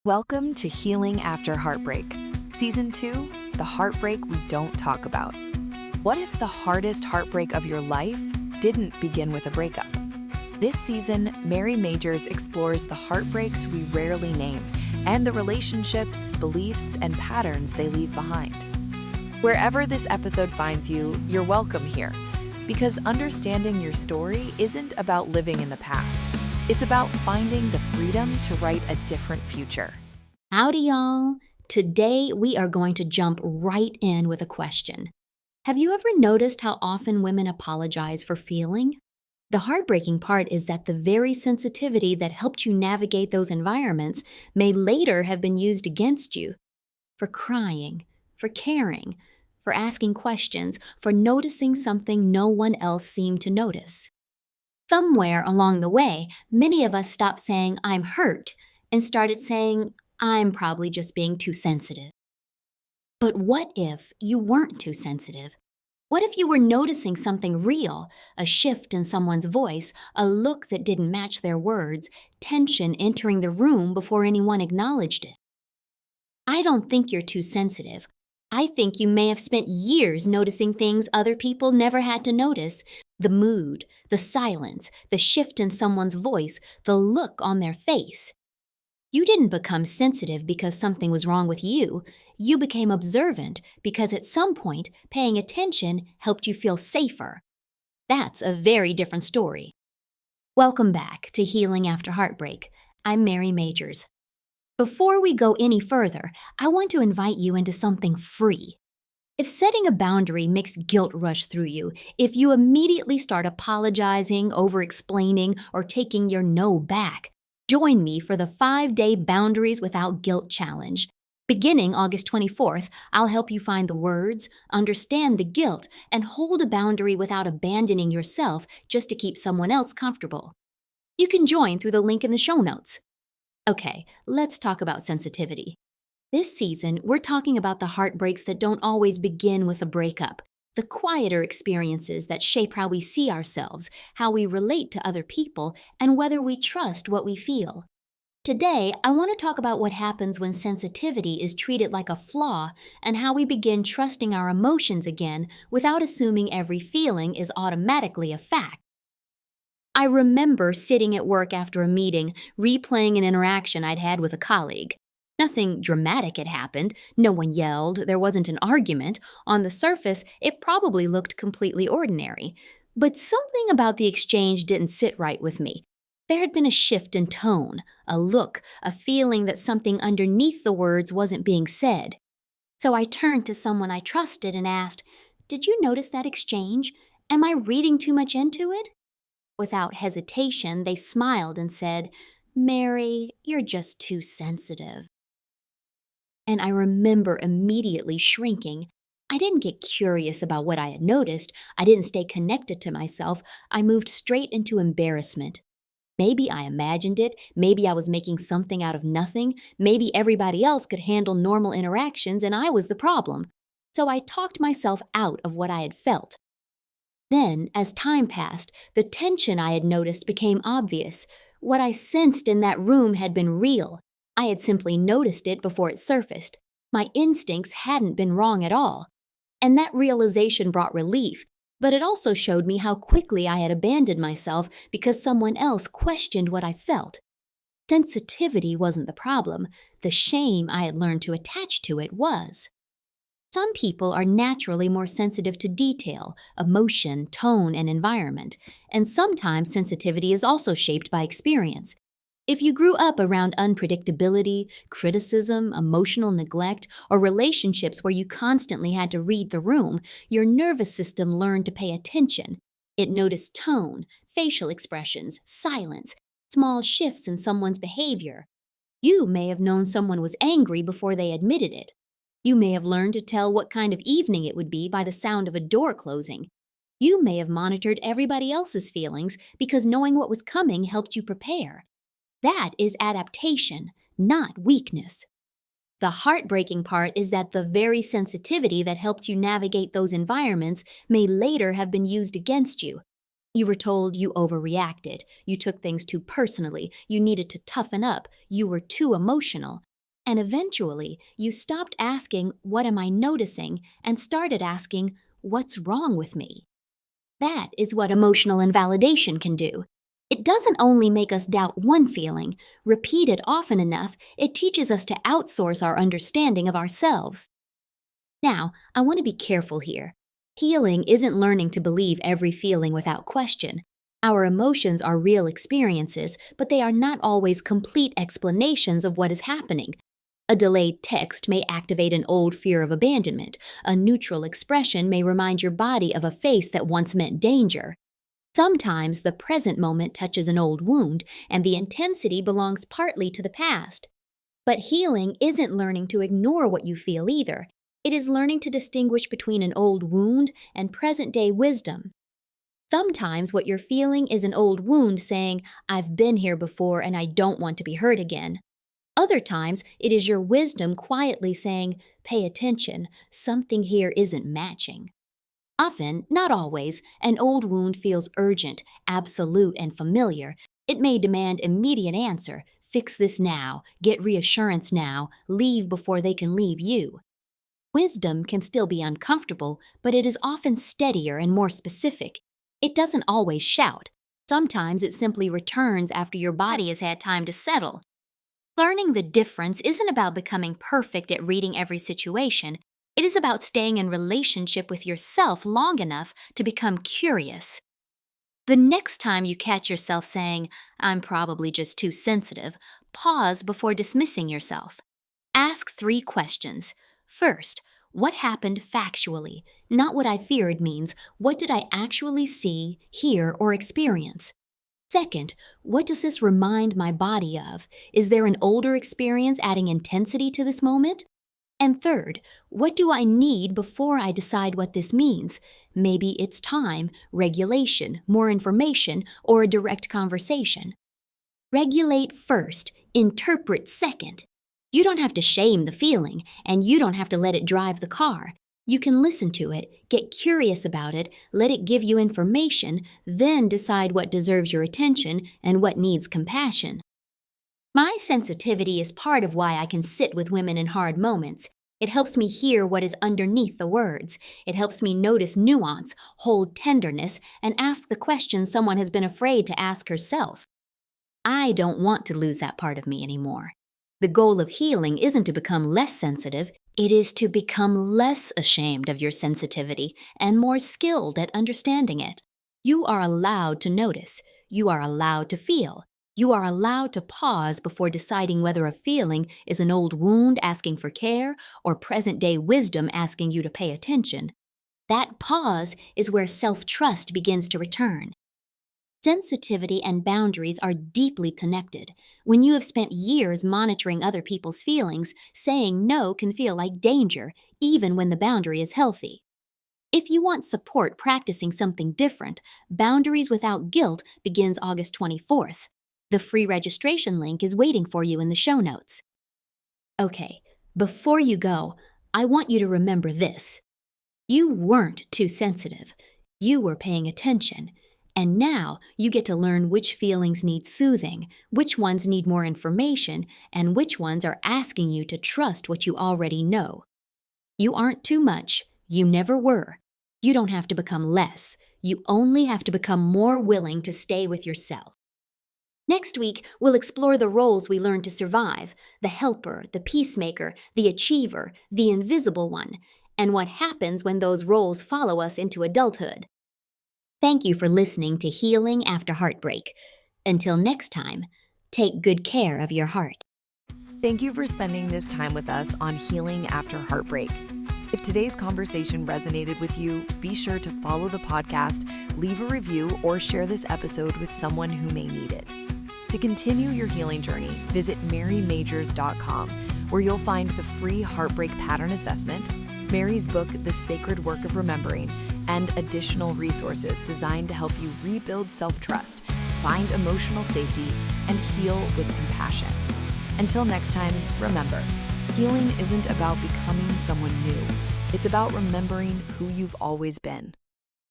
Welcome to Healing After Heartbreak. Season 2, The Heartbreak We Don't Talk About. What if the hardest heartbreak of your life didn't begin with a breakup? This season, Mary Majors explores the heartbreaks we rarely name and the relationships, beliefs, and patterns they leave behind. Wherever this episode finds you, you're welcome here, because understanding your story isn't about living in the past. It's about finding the freedom to write a different future. Howdy, y'all. Today, we are going to jump right in with a question. Have you ever noticed how often women apologize for feeling? The heartbreaking part is that the very sensitivity that helped you navigate those environments may later have been used against you. For crying, for caring, for asking questions, for noticing something no one else seemed to notice. Somewhere along the way, many of us stopped saying, "I'm hurt," and started saying, "I'm probably just being too sensitive." But what if you weren't too sensitive? What if you were noticing something real, a shift in someone's voice, a look that didn't match their words, tension entering the room before anyone acknowledged it? I don't think you're too sensitive. I think you may have spent years noticing things other people never had to notice. The mood, the silence, the shift in someone's voice, the look on their face. You didn't become sensitive because something was wrong with you. You became observant because at some point, paying attention helped you feel safer. That's a very different story. Welcome back to Healing After Heartbreak. I'm Mary Majors. Before we go any further, I want to invite you into something free. If setting a boundary makes guilt rush through you, if you immediately start apologizing, over-explaining, or taking your no back, join me for the 5-day Boundaries Without Guilt Challenge. Beginning August 24th, I'll help you find the words, understand the guilt, and hold a boundary without abandoning yourself just to keep someone else comfortable. You can join through the link in the show notes. Okay, let's talk about sensitivity. This season, we're talking about the heartbreaks that don't always begin with a breakup, the quieter experiences that shape how we see ourselves, how we relate to other people, and whether we trust what we feel. Today, I want to talk about what happens when sensitivity is treated like a flaw and how we begin trusting our emotions again without assuming every feeling is automatically a fact. I remember sitting at work after a meeting, replaying an interaction I'd had with a colleague. Nothing dramatic had happened. No one yelled. There wasn't an argument. On the surface, it probably looked completely ordinary. But something about the exchange didn't sit right with me. There had been a shift in tone, a look, a feeling that something underneath the words wasn't being said. So I turned to someone I trusted and asked, "Did you notice that exchange? Am I reading too much into it?" Without hesitation, they smiled and said, "Mary, you're just too sensitive." And I remember immediately shrinking. I didn't get curious about what I had noticed. I didn't stay connected to myself. I moved straight into embarrassment. Maybe I imagined it. Maybe I was making something out of nothing. Maybe everybody else could handle normal interactions and I was the problem. So I talked myself out of what I had felt. Then, as time passed, the tension I had noticed became obvious. What I sensed in that room had been real. I had simply noticed it before it surfaced. My instincts hadn't been wrong at all. And that realization brought relief, but it also showed me how quickly I had abandoned myself because someone else questioned what I felt. Sensitivity wasn't the problem. The shame I had learned to attach to it was. Some people are naturally more sensitive to detail, emotion, tone, and environment, and sometimes sensitivity is also shaped by experience. If you grew up around unpredictability, criticism, emotional neglect, or relationships where you constantly had to read the room, your nervous system learned to pay attention. It noticed tone, facial expressions, silence, small shifts in someone's behavior. You may have known someone was angry before they admitted it. You may have learned to tell what kind of evening it would be by the sound of a door closing. You may have monitored everybody else's feelings because knowing what was coming helped you prepare. That is adaptation, not weakness. The heartbreaking part is that the very sensitivity that helped you navigate those environments may later have been used against you. You were told you overreacted, you took things too personally, you needed to toughen up, you were too emotional. And eventually, you stopped asking, "What am I noticing?" and started asking, "What's wrong with me?" That is what emotional invalidation can do. It doesn't only make us doubt one feeling, repeat it often enough, it teaches us to outsource our understanding of ourselves. Now, I want to be careful here. Healing isn't learning to believe every feeling without question. Our emotions are real experiences, but they are not always complete explanations of what is happening. A delayed text may activate an old fear of abandonment. A neutral expression may remind your body of a face that once meant danger. Sometimes the present moment touches an old wound, and the intensity belongs partly to the past. But healing isn't learning to ignore what you feel either. It is learning to distinguish between an old wound and present-day wisdom. Sometimes what you're feeling is an old wound saying, "I've been here before and I don't want to be hurt again." Other times, it is your wisdom quietly saying, "Pay attention, something here isn't matching." Often, not always, an old wound feels urgent, absolute, and familiar. It may demand immediate answer, "Fix this now, get reassurance now, leave before they can leave you." Wisdom can still be uncomfortable, but it is often steadier and more specific. It doesn't always shout. Sometimes it simply returns after your body has had time to settle. Learning the difference isn't about becoming perfect at reading every situation. It is about staying in relationship with yourself long enough to become curious. The next time you catch yourself saying, "I'm probably just too sensitive," pause before dismissing yourself. Ask 3 questions. First, what happened factually? Not what I feared means, what did I actually see, hear, or experience? Second, what does this remind my body of? Is there an older experience adding intensity to this moment? And third, what do I need before I decide what this means? Maybe it's time, regulation, more information, or a direct conversation. Regulate first, interpret second. You don't have to shame the feeling, and you don't have to let it drive the car. You can listen to it, get curious about it, let it give you information, then decide what deserves your attention and what needs compassion. My sensitivity is part of why I can sit with women in hard moments. It helps me hear what is underneath the words. It helps me notice nuance, hold tenderness, and ask the questions someone has been afraid to ask herself. I don't want to lose that part of me anymore. The goal of healing isn't to become less sensitive, it is to become less ashamed of your sensitivity and more skilled at understanding it. You are allowed to notice. You are allowed to feel. You are allowed to pause before deciding whether a feeling is an old wound asking for care or present-day wisdom asking you to pay attention. That pause is where self-trust begins to return. Sensitivity and boundaries are deeply connected. When you have spent years monitoring other people's feelings, saying no can feel like danger, even when the boundary is healthy. If you want support practicing something different, Boundaries Without Guilt begins August 24th. The free registration link is waiting for you in the show notes. Okay, before you go, I want you to remember this. You weren't too sensitive. You were paying attention. And now you get to learn which feelings need soothing, which ones need more information, and which ones are asking you to trust what you already know. You aren't too much. You never were. You don't have to become less. You only have to become more willing to stay with yourself. Next week, we'll explore the roles we learn to survive, the helper, the peacemaker, the achiever, the invisible one, and what happens when those roles follow us into adulthood. Thank you for listening to Healing After Heartbreak. Until next time, take good care of your heart. Thank you for spending this time with us on Healing After Heartbreak. If today's conversation resonated with you, be sure to follow the podcast, leave a review, or share this episode with someone who may need it. To continue your healing journey, visit marymajors.com, where you'll find the free heartbreak pattern assessment, Mary's book, The Sacred Work of Remembering, and additional resources designed to help you rebuild self-trust, find emotional safety, and heal with compassion. Until next time, remember, healing isn't about becoming someone new. It's about remembering who you've always been.